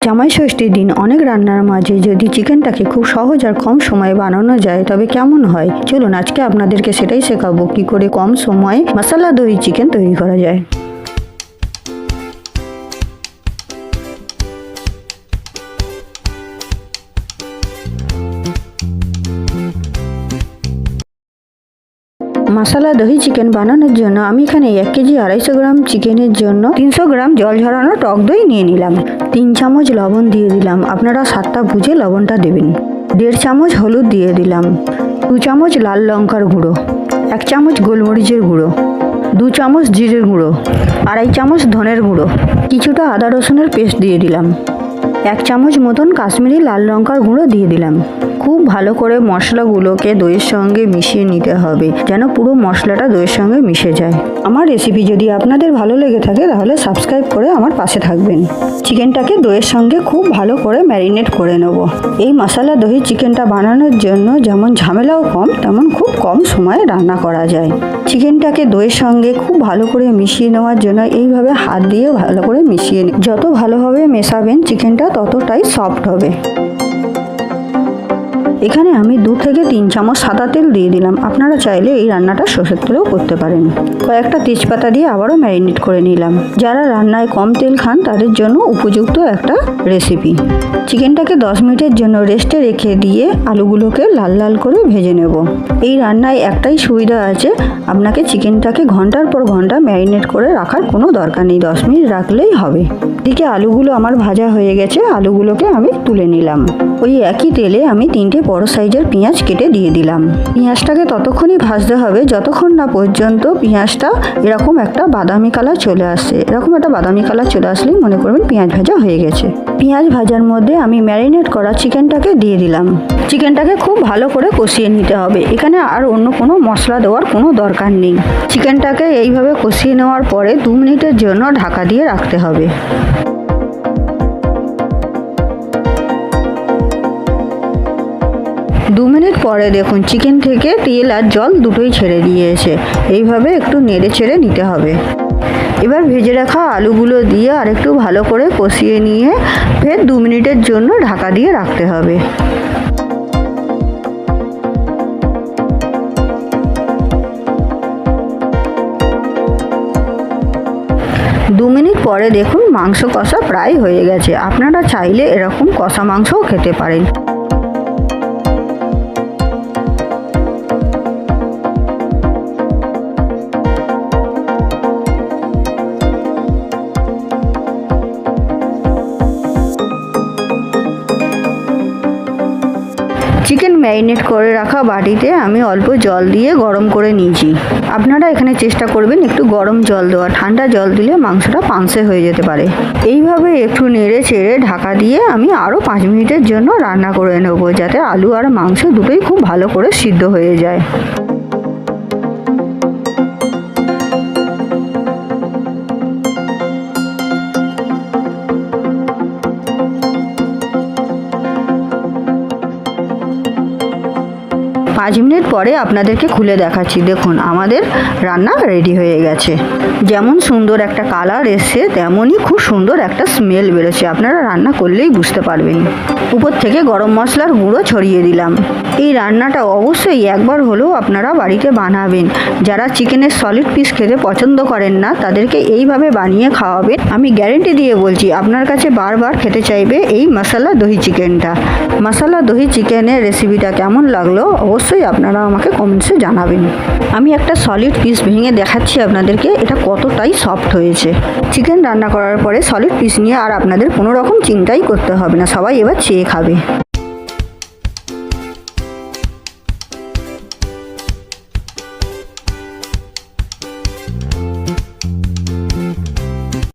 জামাই ষষ্ঠীর দিন অনেক রান্নার মাঝে যদি চিকেনটাকে খুব সহজ আর কম সময়ে বানানো যায় তবে কেমন হয়, চলুন আজকে আপনাদেরকে সেটাই শেখাবো কি করে কম সময়ে মশলা দই চিকেন তৈরি করা যায়। মশলা দহি চিকেন বানানোর জন্য আমি এখানে 1 কেজি 250 গ্রাম চিকেনের জন্য 300 গ্রাম জল ঝরানো টক দই নিয়ে নিলাম। 3 চামচ লবণ দিয়ে দিলাম, আপনারা স্বাদটা বুঝে লবণটা দেবেন। 1.5 চামচ হলুদ দিয়ে দিলাম। 2 চামচ লাল লঙ্কার গুঁড়ো, 1 চামচ গোলমরিচের গুঁড়ো, 2 চামচ জিরের গুঁড়ো, 2.5 চামচ ধনের গুঁড়ো, কিছুটা আদা রসুনের পেস্ট দিয়ে দিলাম। 1 চামচ মতন কাশ্মীরি লাল লঙ্কার গুঁড়ো দিয়ে দিলাম। খুব ভালো করে মশলাগুলোকে দইয়ের সঙ্গে মিশিয়ে নিতে হবে যেন পুরো মশলাটা দইয়ের সঙ্গে মিশে যায়। আমার রেসিপি যদি আপনাদের ভালো লেগে থাকে তাহলে সাবস্ক্রাইব করে আমার পাশে থাকবেন। চিকেনটাকে দইয়ের সঙ্গে খুব ভালো করে ম্যারিনেট করে নেব। এই মশলা দহি চিকেনটা বানানোর জন্য যেমন ঝামেলাও কম তেমন খুব কম সময়ে রান্না করা যায়। চিকেনটাকে দইয়ের সঙ্গে খুব ভালো করে মিশিয়ে নেওয়ার জন্য এইভাবে হাত দিয়ে ভালো করে মিশিয়ে নিন। যত ভালোভাবে মেশাবেন চিকেনটা ততটাই সফট হবে। এখানে আমি 2 থেকে 3 চামচ সাদা তেল দিয়ে দিলাম, আপনারা চাইলে এই রান্নাটা সরষের তেলেও করতে পারেন। কয়েকটা তেজপাতা দিয়ে আবারও ম্যারিনেট করে নিলাম। যারা রান্নায় কম তেল খান তাদের জন্য উপযুক্ত একটা রেসিপি। চিকেনটাকে 10 মিনিটের জন্য রেস্টে রেখে দিয়ে আলুগুলোকে লাল লাল করে ভেজে নেব। এই রান্নায় একটাই সুবিধা আছে, আপনাকে চিকেনটাকে ঘন্টার পর ঘন্টা ম্যারিনেট করে রাখার কোনো দরকার নেই, 10 মিনিট রাখলেই হবে। এদিকে আলুগুলো আমার ভাজা হয়ে গেছে, আলুগুলোকে আমি তুলে নিলাম। ওই একই তেলে আমি 3টে বড় সাইজের পেঁয়াজ কেটে দিয়ে দিলাম। পেঁয়াজটাকে ততক্ষণই ভাজতে হবে যতক্ষণ না পর্যন্ত পেঁয়াজটা এরকম একটা বাদামি কালার চলে আসে। এরকম একটা বাদামি কালার চলে আসলেই মনে করবেন পেঁয়াজ ভাজা হয়ে গেছে। পেঁয়াজ ভাজার মধ্যে আমি ম্যারিনেট করা চিকেনটাকে দিয়ে দিলাম। চিকেনটাকে খুব ভালো করে কষিয়ে নিতে হবে, এখানে আর অন্য কোনো মশলা দেওয়ার কোনো দরকার নেই। চিকেনটাকে এইভাবে কষিয়ে নেওয়ার পরে 2 মিনিটের জন্য ঢাকা দিয়ে রাখতে হবে। 2 মিনিট পরে দেখুন চিকেন থেকে তেল আর জল দুটোই ছেড়ে দিয়েছে। এইভাবে একটু নেড়ে ছেড়ে নিতে হবে। এবার ভেজে রাখা আলুগুলো দিয়ে আরেকটু ভালো করে কষিয়ে নিয়ে ফের 2 মিনিটের জন্য ঢাকা দিয়ে রাখতে হবে। দু মিনিট পরে দেখুন মাংস কষা প্রায় হয়ে গেছে। আপনারা চাইলে এরকম কষা মাংসও খেতে পারেন। চিকেন ম্যারিনেট করে রাখা বাটিতে আমি অল্প জল দিয়ে গরম করে নিয়েছি। আপনারা এখানে চেষ্টা করবেন একটু গরম জল দেওয়া, ঠান্ডা জল দিলে মাংসটা পানসে হয়ে যেতে পারে। এইভাবে একটু নেড়ে চেড়ে ঢাকা দিয়ে আমি আরও 5 মিনিটের জন্য রান্না করে নেব যাতে আলু আর মাংস দুটোই খুব ভালো করে সিদ্ধ হয়ে যায়। পাঁচ মিনিট পরে আপনাদেরকে খুলে দেখাচ্ছি। দেখুন আমাদের রান্না রেডি হয়ে গেছে। যেমন সুন্দর একটা কালার এসছে তেমনই খুব সুন্দর একটা স্মেল বেরোচ্ছে, আপনারা রান্না করলেই বুঝতে পারবেন। উপর থেকে গরম মশলার গুঁড়ো ছড়িয়ে দিলাম। এই রান্নাটা অবশ্যই একবার হলেও আপনারা বাড়িতে বানাবেন। যারা চিকেনের সলিড পিস খেতে পছন্দ করেন না তাদেরকে এইভাবে বানিয়ে খাওয়াবেন, আমি গ্যারেন্টি দিয়ে বলছি আপনার কাছে বারবার খেতে চাইবে এই মশলা দহি চিকেনটা। মশলা দহি চিকেনের রেসিপিটা কেমন লাগলো অবশ্যই আপনারা আমাকে কমেন্টসে জানাবেন। আমি একটা সলিড পিস ভেঙে দেখাচ্ছি আপনাদেরকে এটা কতটাই সফট হয়েছে। চিকেন রান্না করার পরে সলিড পিস নিয়ে আর আপনাদের কোনো রকম চিন্তাই করতে হবে না, সবাই এবার চেয়ে খাবে।